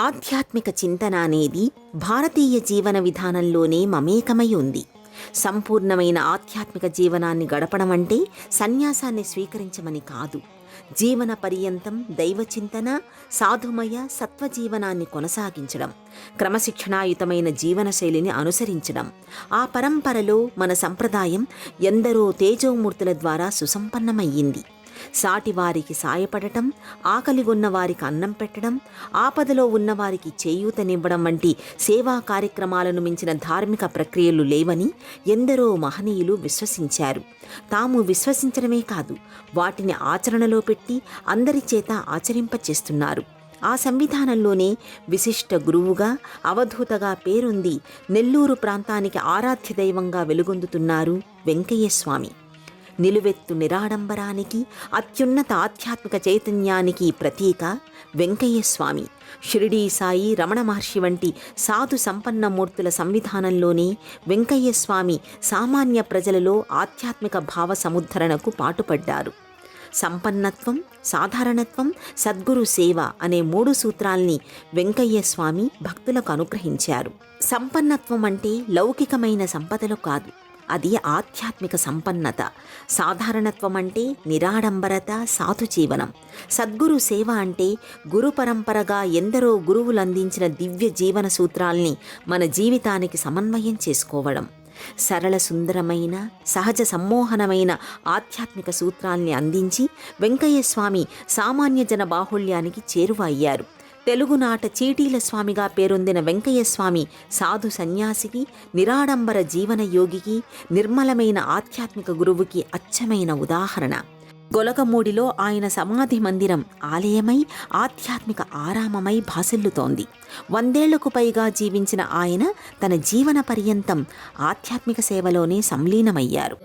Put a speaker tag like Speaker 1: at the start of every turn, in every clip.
Speaker 1: ఆధ్యాత్మిక చింతన అనేది భారతీయ జీవన విధానంలోనే మమేకమై ఉంది. సంపూర్ణమైన ఆధ్యాత్మిక జీవనాన్ని గడపడం అంటే సన్యాసాన్ని స్వీకరించమని కాదు. జీవన పర్యంతం దైవచింతన, సాధుమయ సత్వజీవనాన్ని కొనసాగించడం, క్రమశిక్షణాయుతమైన జీవనశైలిని అనుసరించడం. ఆ పరంపరలో మన సంప్రదాయం ఎందరో తేజోమూర్తుల ద్వారా సుసంపన్నమయ్యింది. సాటివారికి సాయపడటం, ఆకలిగొన్న వారికి అన్నం పెట్టడం, ఆపదలో ఉన్నవారికి చేయూతనివ్వడం వంటి సేవా కార్యక్రమాలను మించిన ధార్మిక ప్రక్రియలు లేవని ఎందరో మహనీయులు విశ్వసించారు. తాము విశ్వసించడమే కాదు, వాటిని ఆచరణలో పెట్టి అందరి చేత ఆచరింపచేస్తున్నారు. ఆ సంవిధానంలోనే విశిష్ట గురువుగా, అవధూతగా పేరొంది నెల్లూరు ప్రాంతానికి ఆరాధ్య దైవంగా వెలుగొందుతున్నారు వెంకయ్య స్వామి. నిలువెత్తు నిరాడంబరానికి, అత్యున్నత ఆధ్యాత్మిక చైతన్యానికి ప్రతీక వెంకయ్య స్వామి. షిరిడీ సాయి, రమణ మహర్షి వంటి సాధు సంపన్న మూర్తుల సంవిధానంలోనే వెంకయ్య స్వామి సామాన్య ప్రజలలో ఆధ్యాత్మిక భావ సముద్ధరణకు పాటుపడ్డారు. సంపన్నత్వం, సాధారణత్వం, సద్గురు సేవ అనే 3 సూత్రాల్ని వెంకయ్య స్వామి భక్తులకు అనుగ్రహించారు. సంపన్నత్వం అంటే లౌకికమైన సంపదలు కాదు, అది ఆధ్యాత్మిక సంపన్నత. సాధారణత్వం అంటే నిరాడంబరత, సాధు జీవనం. సద్గురు సేవ అంటే గురు పరంపరగా ఎందరో గురువులు అందించిన దివ్య జీవన సూత్రాల్ని మన జీవితానికి సమన్వయం చేసుకోవడం. సరళ సుందరమైన, సహజ సమ్మోహనమైన ఆధ్యాత్మిక సూత్రాల్ని అందించి వెంకయ్య స్వామి సామాన్య జన బాహుళ్యానికి చేరువ అయ్యారు. తెలుగునాట చీటీల స్వామిగా పేరొందిన వెంకయ్య స్వామి సాధు సన్యాసికి, నిరాడంబర జీవన యోగికి, నిర్మలమైన ఆధ్యాత్మిక గురువుకి అచ్చమైన ఉదాహరణ. గొలగమూడిలో ఆయన సమాధి మందిరం ఆలయమై, ఆధ్యాత్మిక ఆరామమై భాసిల్లుతోంది. 100 ఏళ్లకు పైగా జీవించిన ఆయన తన జీవన పర్యంతం ఆధ్యాత్మిక సేవలోనే సంలీనమయ్యారు.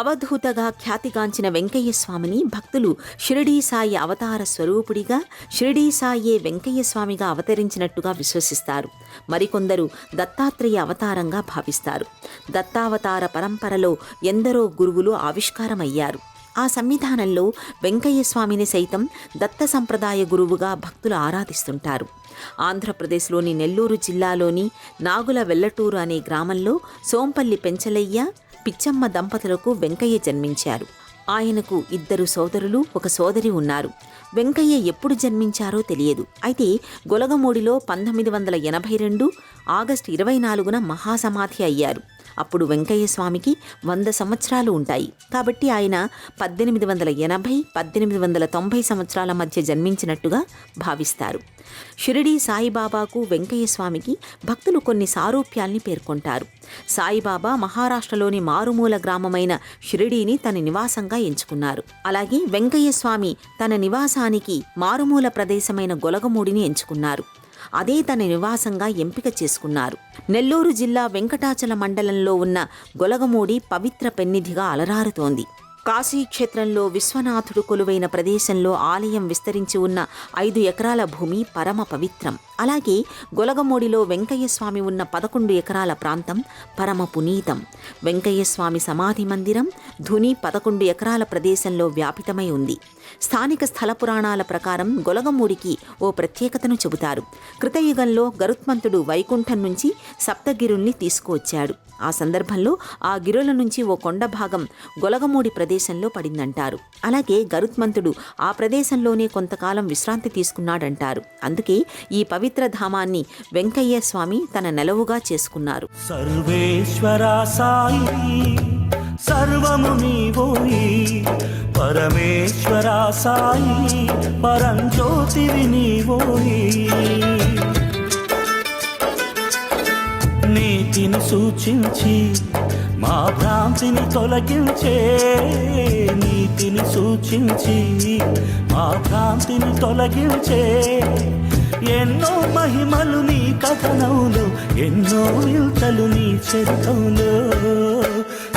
Speaker 1: అవధూతగా ఖ్యాతిగాంచిన వెంకయ్య స్వామిని భక్తులు షిరిడీ సాయి అవతార స్వరూపుడిగా, షిరిడీ సాయే వెంకయ్య స్వామిగా అవతరించినట్టుగా విశ్వసిస్తారు. మరికొందరు దత్తాత్రేయ అవతారంగా భావిస్తారు. దత్తావతార పరంపరలో ఎందరో గురువులు ఆవిష్కారమయ్యారు. ఆ సంవిధానంలో వెంకయ్య స్వామిని సైతం దత్త సంప్రదాయ గురువుగా భక్తులు ఆరాధిస్తుంటారు. ఆంధ్రప్రదేశ్లోని నెల్లూరు జిల్లాలోని నాగుల వెల్లటూరు అనే గ్రామంలో సోంపల్లి పెంచలయ్య, పిచ్చమ్మ దంపతులకు వెంకయ్య జన్మించారు. ఆయనకు 2 సోదరులు, 1 సోదరి ఉన్నారు. వెంకయ్య ఎప్పుడు జన్మించారో తెలియదు. అయితే గొలగమూడిలో 1982 ఆగస్టు 24న మహాసమాధి అయ్యారు. అప్పుడు వెంకయ్య స్వామికి 100 సంవత్సరాలు ఉంటాయి. కాబట్టి ఆయన 1880, 1890 సంవత్సరాల మధ్య జన్మించినట్టుగా భావిస్తారు. షిరిడీ సాయిబాబాకు వెంకయ్య స్వామికి భక్తులు కొన్ని సారూప్యాల్ని పేర్కొంటారు. సాయిబాబా మహారాష్ట్రలోని మారుమూల గ్రామమైన షిరిడీని తన నివాసంగా ఎంచుకున్నారు. అలాగే వెంకయ్య స్వామి తన నివాసానికి మారుమూల ప్రదేశమైన గొలగమూడిని ఎంచుకున్నారు. అదే తన నివాసంగా ఎంపిక చేసుకున్నారు. నెల్లూరు జిల్లా వెంకటాచల మండలంలో ఉన్న గొలగమూడి పవిత్ర పెన్నిధిగా అలరారుతోంది. కాశీక్షేత్రంలో విశ్వనాథుడు కొలువైన ప్రదేశంలో ఆలయం విస్తరించి ఉన్న 5 ఎకరాల భూమి పరమ పవిత్రం. అలాగే గొలగమూడిలో వెంకయ్య స్వామి ఉన్న 11 ఎకరాల ప్రాంతం పరమ పునీతం. వెంకయ్య స్వామి సమాధి మందిరం ధుని 11 ఎకరాల ప్రదేశంలో వ్యాపితమై ఉంది. స్థానిక స్థల పురాణాల ప్రకారం గొలగమూడికి ఓ ప్రత్యేకతను చెబుతారు. కృతయుగంలో గరుత్మంతుడు వైకుంఠం నుంచి సప్తగిరుల్ని తీసుకువచ్చాడు. ఆ సందర్భంలో ఆ గిరుల నుంచి ఓ కొండ భాగం గొలగమూడి ప్రదేశంలో పడిందంటారు. అలాగే గరుత్మంతుడు ఆ ప్రదేశంలోనే కొంతకాలం విశ్రాంతి తీసుకున్నాడంటారు. అందుకే ఈ పవిత్ర ధామాన్ని వెంకయ్య స్వామి తన నెలవుగా చేసుకున్నారు.
Speaker 2: సర్వేశ్వరా సాయి సర్వము నీవోయి, పరమేశ్వరా సాయి పరంజ్యోతివి నీవోయి. నీతిని సూచించి మా భ్రాంతిని తొలగించే నీతిని సూచించి, మా భ్రాంతిని తొలగించే ఎన్నో మహిమలు నీ కథనంలో, ఎన్నో వింతలు నీ చరితంలో.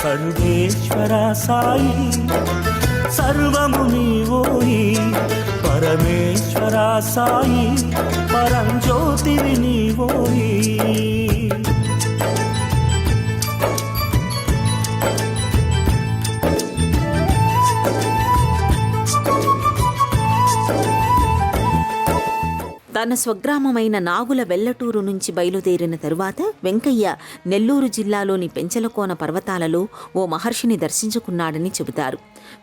Speaker 2: సర్వేశ్వర సాయి సర్వము నీవోయి, పరమేశ్వర సాయి పరంజ్యోతివి నీవోయి.
Speaker 1: తన స్వగ్రామమైన నాగుల వెల్లటూరు నుంచి బయలుదేరిన తరువాత వెంకయ్య నెల్లూరు జిల్లాలోని పెంచలకోన పర్వతాలలో ఓ మహర్షిని దర్శించుకున్నాడని చెబుతారు.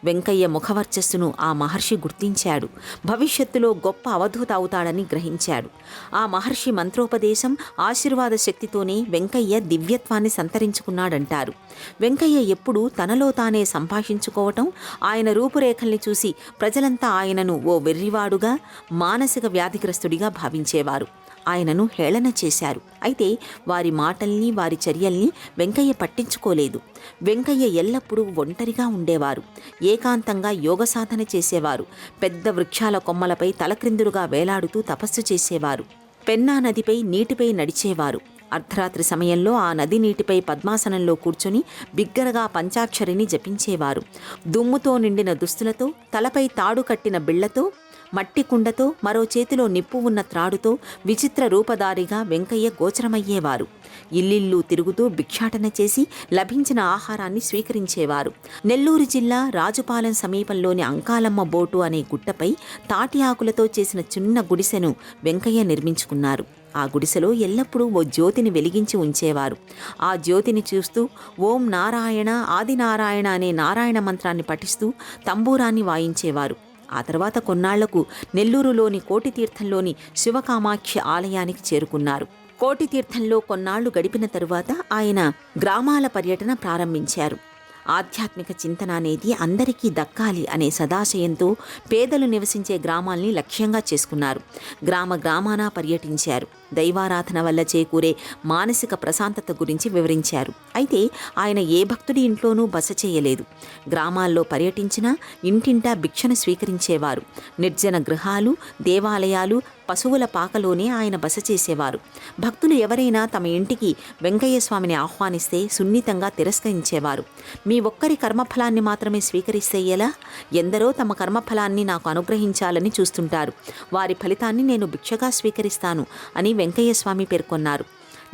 Speaker 1: వెంకయ్య ముఖవర్చస్సును ఆ మహర్షి గుర్తించాడు. భవిష్యత్తులో గొప్ప అవధూత అవుతాడని గ్రహించాడు. ఆ మహర్షి మంత్రోపదేశం, ఆశీర్వాద శక్తితోనే వెంకయ్య దివ్యత్వాన్ని సంతరించుకున్నాడంటారు. వెంకయ్య ఎప్పుడూ తనలో తానే సంభాషించుకోవటం, ఆయన రూపురేఖల్ని చూసి ప్రజలంతా ఆయనను ఓ వెర్రివాడుగా, మానసిక వ్యాధిగ్రస్తుడిగా భావించేవారు. ఆయనను హేళన చేశారు. అయితే వారి మాటల్ని, వారి చర్యల్ని వెంకయ్య పట్టించుకోలేదు. వెంకయ్య ఎల్లప్పుడూ ఒంటరిగా ఉండేవారు. ఏకాంతంగా యోగ సాధన చేసేవారు. పెద్ద వృక్షాల కొమ్మలపై తలక్రిందులుగా వేలాడుతూ తపస్సు చేసేవారు. పెన్నా నదిపై నీటిపై నడిచేవారు. అర్ధరాత్రి సమయంలో ఆ నది నీటిపై పద్మాసనంలో కూర్చొని బిగ్గరగా పంచాక్షరిని జపించేవారు. దుమ్ముతో నిండిన దుస్తులతో, తలపై తాడు కట్టిన బిళ్లతో, మట్టి కుండతో, మరో చేతిలో నిప్పు ఉన్న త్రాడుతో విచిత్ర రూపధారిగా వెంకయ్య గోచరమయ్యేవారు. ఇల్లిల్లు తిరుగుతూ భిక్షాటన చేసి లభించిన ఆహారాన్ని స్వీకరించేవారు. నెల్లూరు జిల్లా రాజుపాలెం సమీపంలోని అంకాలమ్మ బోటు అనే గుట్టపై తాటి ఆకులతో చేసిన చిన్న గుడిసెను వెంకయ్య నిర్మించుకున్నారు. ఆ గుడిసెలో ఎల్లప్పుడూ ఓ జ్యోతిని వెలిగించి ఉంచేవారు. ఆ జ్యోతిని చూస్తూ ఓం నారాయణ ఆదినారాయణ అనే నారాయణ మంత్రాన్ని పఠిస్తూ తంబూరాన్ని వాయించేవారు. ఆ తర్వాత కొన్నాళ్లకు నెల్లూరులోని కోటితీర్థంలోని శివకామాక్షి ఆలయానికి చేరుకున్నారు. కోటితీర్థంలో కొన్నాళ్లు గడిపిన తరువాత ఆయన గ్రామాల పర్యటన ప్రారంభించారు. ఆధ్యాత్మిక చింతన అనేది అందరికీ దక్కాలి అనే సదాశయంతో పేదలు నివసించే గ్రామాల్ని లక్ష్యంగా చేసుకున్నారు. గ్రామాన పర్యటించారు. దైవారాధన వల్ల చేకూరే మానసిక ప్రశాంతత గురించి వివరించారు. అయితే ఆయన ఏ భక్తుడి ఇంట్లోనూ బస చేయలేదు. గ్రామాల్లో పర్యటించినా ఇంటింటా భిక్షను స్వీకరించేవారు. నిర్జన గృహాలు, దేవాలయాలు, పశువుల పాకలోనే ఆయన బస చేసేవారు. భక్తులు ఎవరైనా తమ ఇంటికి వెంకయ్య స్వామిని ఆహ్వానిస్తే సున్నితంగా తిరస్కరించేవారు. మీ ఒక్కరి కర్మఫలాన్ని మాత్రమే స్వీకరిస్తే ఎలా? ఎందరో తమ కర్మఫలాన్ని నాకు అనుగ్రహించాలని చూస్తుంటారు. వారి ఫలితాన్ని నేను భిక్షగా స్వీకరిస్తాను అని వెంకయ్య స్వామి పేర్కొన్నారు.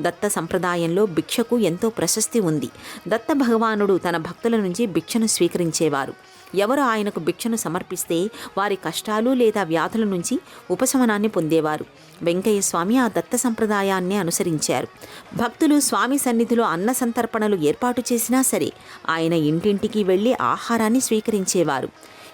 Speaker 1: దత్త సంప్రదాయంలో భిక్షకు ఎంతో ప్రశస్తి ఉంది. దత్త భగవానుడు తన భక్తుల నుంచి భిక్షను స్వీకరించేవారు. ఎవరు ఆయనకు భిక్షను సమర్పిస్తే వారి కష్టాలు లేదా వ్యాధుల నుంచి ఉపశమనాన్ని పొందేవారు. వెంకయ్య స్వామి ఆ దత్త సంప్రదాయాన్ని అనుసరించారు. భక్తులు స్వామి సన్నిధిలో అన్న సంతర్పణలు ఏర్పాటు చేసినా సరే ఆయన ఇంటింటికి వెళ్ళి ఆహారాన్ని స్వీకరించేవారు.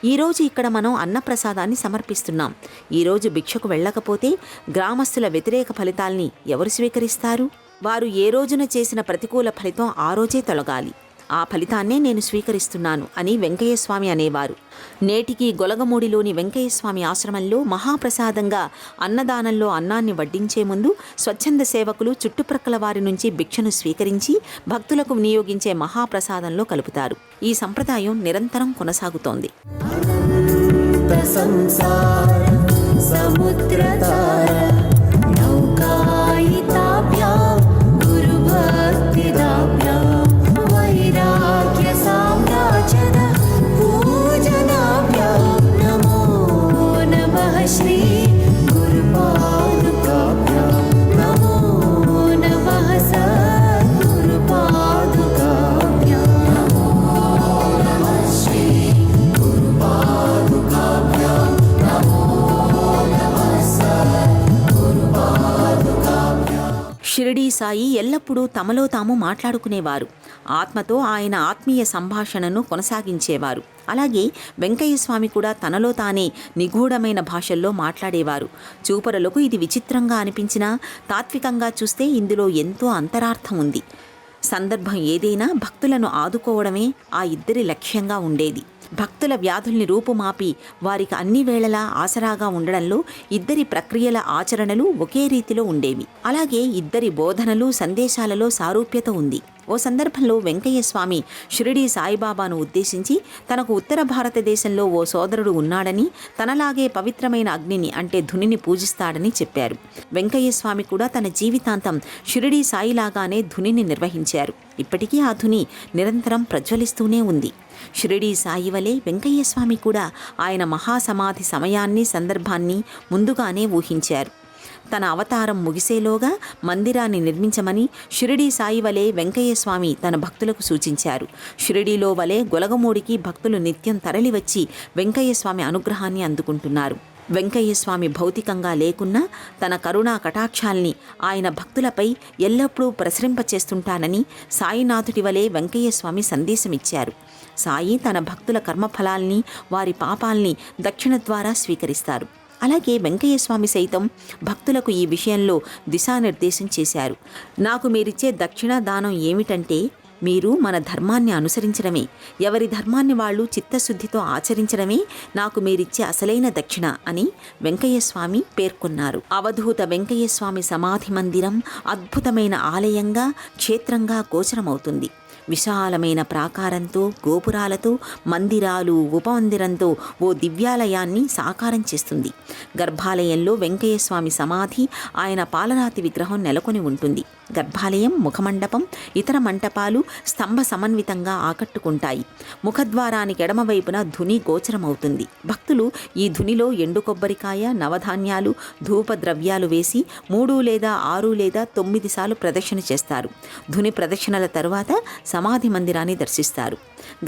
Speaker 1: ఈరోజు ఇక్కడ మనం అన్నప్రసాదాన్ని సమర్పిస్తున్నాం. ఈరోజు భిక్షకు వెళ్ళకపోతే గ్రామస్తుల వ్యతిరేక ఫలితాల్ని ఎవరు స్వీకరిస్తారు? వారు ఏ రోజున చేసిన ప్రతికూల ఫలితం ఆ రోజే తొలగాలి. ఆ ఫలితాన్నే నేను స్వీకరిస్తున్నాను అని వెంకయ్యస్వామి అనేవారు. నేటికి గొలగమూడిలోని వెంకయ్యస్వామి ఆశ్రమంలో మహాప్రసాదంగా అన్నదానంలో అన్నాన్ని వడ్డించే ముందు స్వచ్ఛంద సేవకులు చుట్టుప్రక్కల వారి నుంచి భిక్షను స్వీకరించి భక్తులకు వినియోగించే మహాప్రసాదంలో కలుపుతారు. ఈ సంప్రదాయం నిరంతరం కొనసాగుతోంది. షిరిడీ సాయి ఎల్లప్పుడూ తమలో తాము మాట్లాడుకునేవారు. ఆత్మతో ఆయన ఆత్మీయ సంభాషణను కొనసాగించేవారు. అలాగే వెంకయ్యస్వామి కూడా తనలో తానే నిగూఢమైన భాషల్లో మాట్లాడేవారు. చూపరులకు ఇది విచిత్రంగా అనిపించినా తాత్వికంగా చూస్తే ఇందులో ఎంతో అంతరార్థం ఉంది. సందర్భం ఏదైనా భక్తులను ఆదుకోవడమే ఆ ఇద్దరి లక్ష్యంగా ఉండేది. భక్తుల వ్యాధుల్ని రూపుమాపి వారికి అన్ని వేళలా ఆసరాగా ఉండడంలో ఇద్దరి ప్రక్రియల ఆచరణలు ఒకే రీతిలో ఉండేవి. అలాగే ఇద్దరి బోధనలు సందేశాలలో సారూప్యత ఉంది. ఓ సందర్భంలో వెంకయ్య స్వామి షిరిడీ సాయిబాబాను ఉద్దేశించి తనకు ఉత్తర భారతదేశంలో ఓ సోదరుడు ఉన్నాడని, తనలాగే పవిత్రమైన అగ్నిని అంటే ధునిని పూజిస్తాడని చెప్పారు. వెంకయ్య స్వామి కూడా తన జీవితాంతం షిరిడీ సాయిలాగానే ధునిని నిర్వహించారు. ఇప్పటికీ ఆ ధుని నిరంతరం ప్రజ్వలిస్తూనే ఉంది. షిరిడీ సాయి వలె వెంకయ్య స్వామి కూడా ఆయన మహాసమాధి సమయాన్ని సందర్భాన్ని ముందుగానే ఊహించారు. తన అవతారం ముగిసేలోగా మందిరాన్ని నిర్మించమని షిరిడీ సాయి వలె వెంకయ్య స్వామి తన భక్తులకు సూచించారు. షిరిడీలో వలె గొలగమూడికి భక్తులు నిత్యం తరలివచ్చి వెంకయ్య స్వామి అనుగ్రహాన్ని అందుకుంటున్నారు. వెంకయ్య స్వామి భౌతికంగా లేకున్నా తన కరుణా కటాక్షాల్ని ఆయన భక్తులపై ఎల్లప్పుడూ ప్రసరింపచేస్తుంటానని సాయినాథుడి వలె వెంకయ్య స్వామి సందేశమిచ్చారు. సాయి తన భక్తుల కర్మఫలాల్ని, వారి పాపాల్ని దక్షిణ ద్వారా స్వీకరిస్తారు. అలాగే వెంకయ్య స్వామి సైతం భక్తులకు ఈ విషయంలో దిశానిర్దేశం చేశారు. నాకు మీరిచ్చే దక్షిణ దానం ఏమిటంటే మీరు మన ధర్మాన్ని అనుసరించడమే, ఎవరి ధర్మాన్ని వాళ్ళు చిత్తశుద్ధితో ఆచరించడమే నాకు మీరిచ్చే అసలైన దక్షిణ అని వెంకయ్య స్వామి పేర్కొన్నారు. అవధూత వెంకయ్య స్వామి సమాధి మందిరం అద్భుతమైన ఆలయంగా, క్షేత్రంగా గోచరమవుతుంది. విశాలమైన ప్రాకారంతో, గోపురాలతో, మందిరాలు, ఉపమందిరంతో ఓ దివ్యాలయాన్ని సాకారం చేస్తుంది. గర్భాలయంలో వెంకయ్య స్వామి సమాధి, ఆయన పాలరాతి విగ్రహం నెలకొని ఉంటుంది. గర్భాలయం, ముఖమండపం, ఇతర మంటపాలు స్తంభ సమన్వితంగా ఆకట్టుకుంటాయి. ముఖద్వారానికి ఎడమవైపున ధుని గోచరమవుతుంది. భక్తులు ఈ ధునిలో ఎండు కొబ్బరికాయ, నవధాన్యాలు, ధూప ద్రవ్యాలు వేసి 3 లేదా 6 లేదా 9 సార్లు ప్రదక్షిణ చేస్తారు. ధుని ప్రదక్షిణల తరువాత సమాధి మందిరాన్ని దర్శిస్తారు.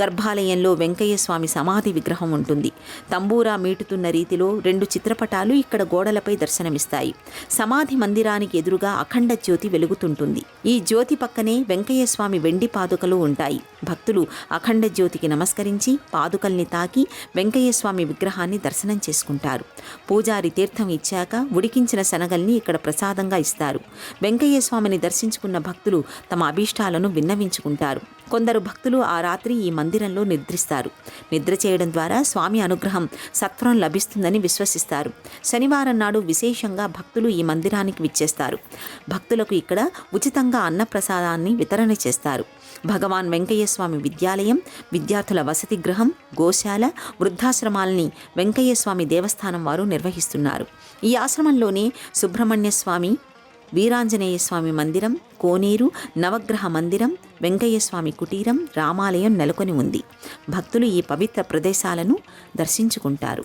Speaker 1: గర్భాలయంలో వెంకయ్య స్వామి సమాధి విగ్రహం ఉంటుంది. తంబూరా మీటుతున్న రీతిలో 2 చిత్రపటాలు ఇక్కడ గోడలపై దర్శనమిస్తాయి. సమాధి మందిరానికి ఎదురుగా అఖండ జ్యోతి వెలుగుతుంటుంది. ఈ జ్యోతి పక్కనే వెంకయ్య స్వామి వెండి పాదుకలు ఉంటాయి. భక్తులు అఖండ జ్యోతికి నమస్కరించి పాదుకల్ని తాకి వెంకయ్య స్వామి విగ్రహాన్ని దర్శనం చేసుకుంటారు. పూజారి తీర్థం ఇచ్చాక ఉడికించిన శనగల్ని ఇక్కడ ప్రసాదంగా ఇస్తారు. వెంకయ్య స్వామిని దర్శించుకున్న భక్తులు తమ అభీష్టాలను విన్నవించుకుంటారు. కొందరు భక్తులు ఆ రాత్రి ఈ మందిరంలో నిద్రిస్తారు. నిద్ర చేయడం ద్వారా స్వామి అనుగ్రహం సత్వరం లభిస్తుందని విశ్వసిస్తారు. శనివారం నాడు విశేషంగా భక్తులు ఈ మందిరానికి విచ్చేస్తారు. భక్తులకు ఇక్కడ ఉచితంగా అన్నప్రసాదాన్ని వితరణ చేస్తారు. భగవాన్ వెంకయ్య స్వామి విద్యాలయం, విద్యార్థుల వసతి గృహం, గోశాల, వృద్ధాశ్రమాల్ని వెంకయ్య స్వామి దేవస్థానం వారు నిర్వహిస్తున్నారు. ఈ ఆశ్రమంలోనే సుబ్రహ్మణ్య స్వామి, వీరాంజనేయ స్వామి మందిరం, కోనేరు, నవగ్రహ మందిరం, వెంకయ్య స్వామి కుటీరం, రామాలయం నెలకొని ఉంది. భక్తులు ఈ పవిత్ర ప్రదేశాలను దర్శించుకుంటారు.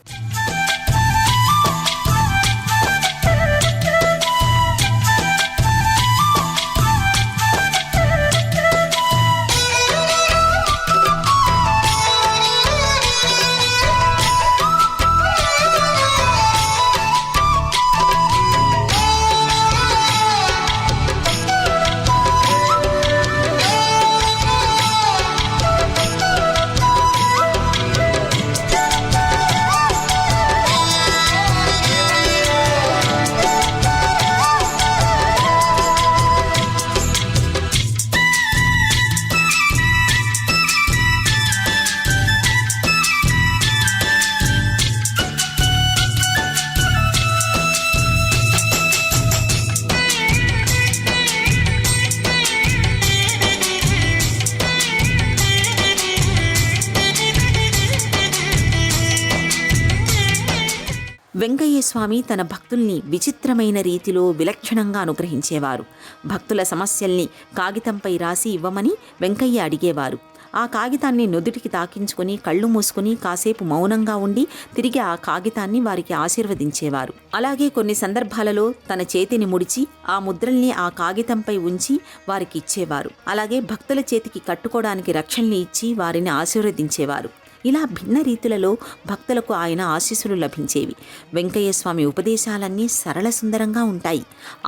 Speaker 1: వెంకయ్య స్వామి తన భక్తుల్ని విచిత్రమైన రీతిలో విలక్షణంగా అనుగ్రహించేవారు. భక్తుల సమస్యల్ని కాగితంపై రాసి ఇవ్వమని వెంకయ్య అడిగేవారు. ఆ కాగితాన్ని నుదుటికి తాకించుకుని కళ్ళు మూసుకుని కాసేపు మౌనంగా ఉండి తిరిగి ఆ కాగితాన్ని వారికి ఆశీర్వదించేవారు. అలాగే కొన్ని సందర్భాలలో తన చేతిని ముడిచి ఆ ముద్రల్ని ఆ కాగితంపై ఉంచి వారికి ఇచ్చేవారు. అలాగే భక్తుల చేతికి కట్టుకోవడానికి రక్షల్ని ఇచ్చి వారిని ఆశీర్వదించేవారు. ఇలా భిన్న రీతులలో భక్తులకు ఆయన ఆశీస్సులు లభించేవి. వెంకయ్య స్వామి ఉపదేశాలన్నీ సరళ సుందరంగా ఉంటాయి.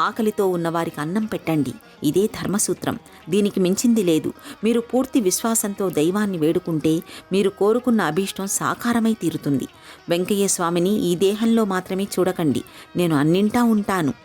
Speaker 1: ఆకలితో ఉన్నవారికి అన్నం పెట్టండి, ఇదే ధర్మసూత్రం, దీనికి మించింది లేదు. మీరు పూర్తి విశ్వాసంతో దైవాన్ని వేడుకుంటే మీరు కోరుకున్న అభీష్టం సాకారమై తీరుతుంది. వెంకయ్య స్వామిని ఈ దేహంలో మాత్రమే చూడకండి, నేను అన్నింటా ఉంటాను,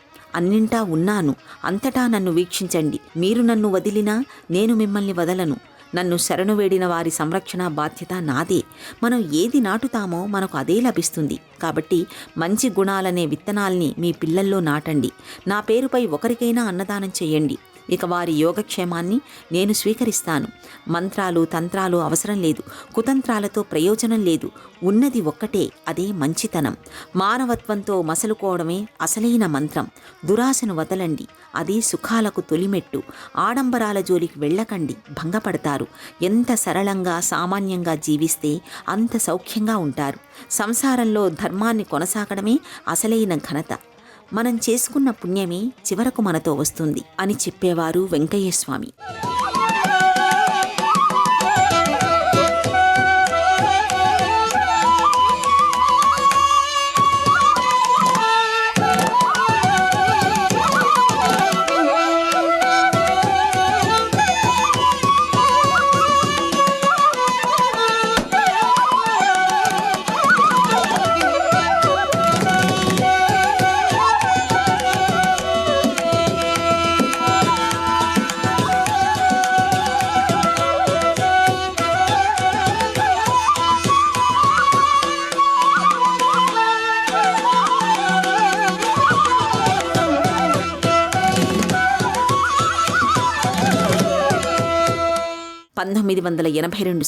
Speaker 1: అన్నింటా ఉన్నాను, అంతటా నన్ను వీక్షించండి. మీరు నన్ను వదిలినా నేను మిమ్మల్ని వదలను. నన్ను శరణు వేడిన వారి సంరక్షణ బాధ్యత నాదే. మనం ఏది నాటుతామో మనకు అదే లభిస్తుంది. కాబట్టి మంచి గుణాలనే విత్తనాల్ని మీ పిల్లల్లో నాటండి. నా పేరుపై ఒకరికైనా అన్నదానం చేయండి. ఇక వారి యోగక్షేమాన్ని నేను స్వీకరిస్తాను. మంత్రాలు తంత్రాలు అవసరం లేదు. కుతంత్రాలతో ప్రయోజనం లేదు. ఉన్నది ఒక్కటే, అదే మంచితనం. మానవత్వంతో మసలుకోవడమే అసలైన మంత్రం. దురాశను వదలండి, అదే సుఖాలకు తొలిమెట్టు. ఆడంబరాల జోలికి వెళ్ళకండి, భంగపడతారు. ఎంత సరళంగా సామాన్యంగా జీవిస్తే అంత సౌఖ్యంగా ఉంటారు. సంసారంలో ధర్మాన్ని కొనసాగడమే అసలైన ఘనత. మనం చేసుకున్న పుణ్యమే చివరకు మనతో వస్తుంది అని చెప్పేవారు వెంకయ్యస్వామి.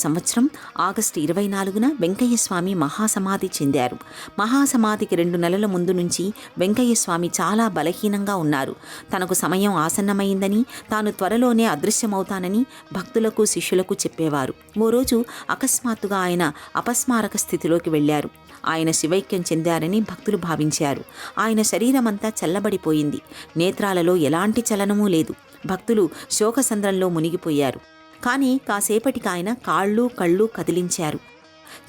Speaker 1: సంవత్సరం ఆగస్టు 24న వెంకయ్యస్వామి మహాసమాధి చెందారు. మహాసమాధికి 2 నెలల ముందు నుంచి వెంకయ్యస్వామి చాలా బలహీనంగా ఉన్నారు. తనకు సమయం ఆసన్నమైందని, తాను త్వరలోనే అదృశ్యమవుతానని భక్తులకు శిష్యులకు చెప్పేవారు. ఓ రోజు అకస్మాత్తుగా ఆయన అపస్మారక స్థితిలోకి వెళ్లారు. ఆయన శివైక్యం చెందారని భక్తులు భావించారు. ఆయన శరీరమంతా చల్లబడిపోయింది. నేత్రాలలో ఎలాంటి చలనమూ లేదు. భక్తులు శోకసంద్రంలో మునిగిపోయారు. కానీ కాసేపటికి ఆయన కాళ్ళు కళ్ళు కదిలించారు.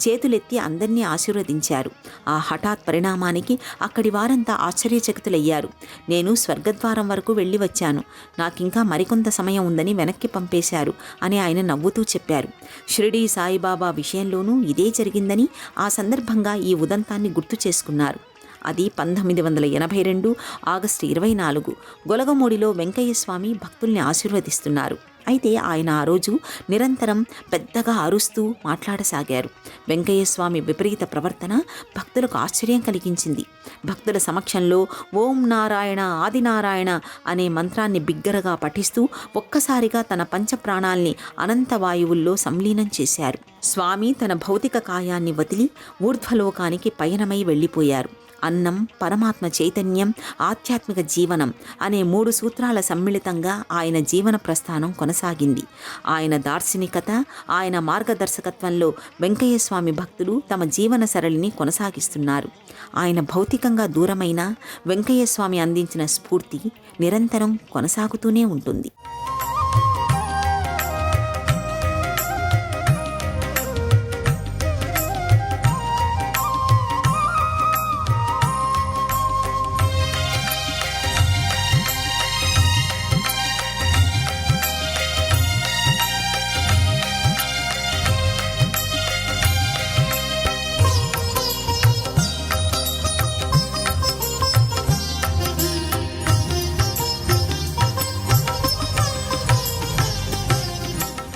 Speaker 1: చేతులెత్తి అందర్నీ ఆశీర్వదించారు. ఆ హఠాత్ పరిణామానికి అక్కడి వారంతా ఆశ్చర్యచకితులయ్యారు. నేను స్వర్గద్వారం వరకు వెళ్ళి వచ్చాను, నాకింకా మరికొంత సమయం ఉందని వెనక్కి పంపేశారు అని ఆయన నవ్వుతూ చెప్పారు. షిరిడీ సాయిబాబా విషయంలోనూ ఇదే జరిగిందని ఆ సందర్భంగా ఈ ఉదంతాన్ని గుర్తు చేసుకున్నారు. అది 1982 ఆగస్టు 24. గొలగమూడిలో వెంకయ్యస్వామి భక్తుల్ని ఆశీర్వదిస్తున్నారు. అయితే ఆయన ఆ రోజు నిరంతరం పెద్దగా అరుస్తూ మాట్లాడసాగారు. వెంకయ్యస్వామి విపరీత ప్రవర్తన భక్తులకు ఆశ్చర్యం కలిగించింది. భక్తుల సమక్షంలో ఓం నారాయణ ఆదినారాయణ అనే మంత్రాన్ని బిగ్గరగా పఠిస్తూ ఒక్కసారిగా తన పంచప్రాణాల్ని అనంత వాయువుల్లో సంలీనం చేశారు. స్వామి తన భౌతిక కాయాన్ని వదిలి ఊర్ధ్వలోకానికి పయనమై వెళ్ళిపోయారు. అన్నం, పరమాత్మ చైతన్యం, ఆధ్యాత్మిక జీవనం అనే 3 సూత్రాల సమ్మిళితంగా ఆయన జీవన ప్రస్థానం కొనసాగింది. ఆయన దార్శనికత, ఆయన మార్గదర్శకత్వంలో వెంకయ్యస్వామి భక్తులు తమ జీవన సరళిని కొనసాగిస్తున్నారు. ఆయన భౌతికంగా దూరమైన వెంకయ్యస్వామి అందించిన స్ఫూర్తి నిరంతరం కొనసాగుతూనే ఉంటుంది.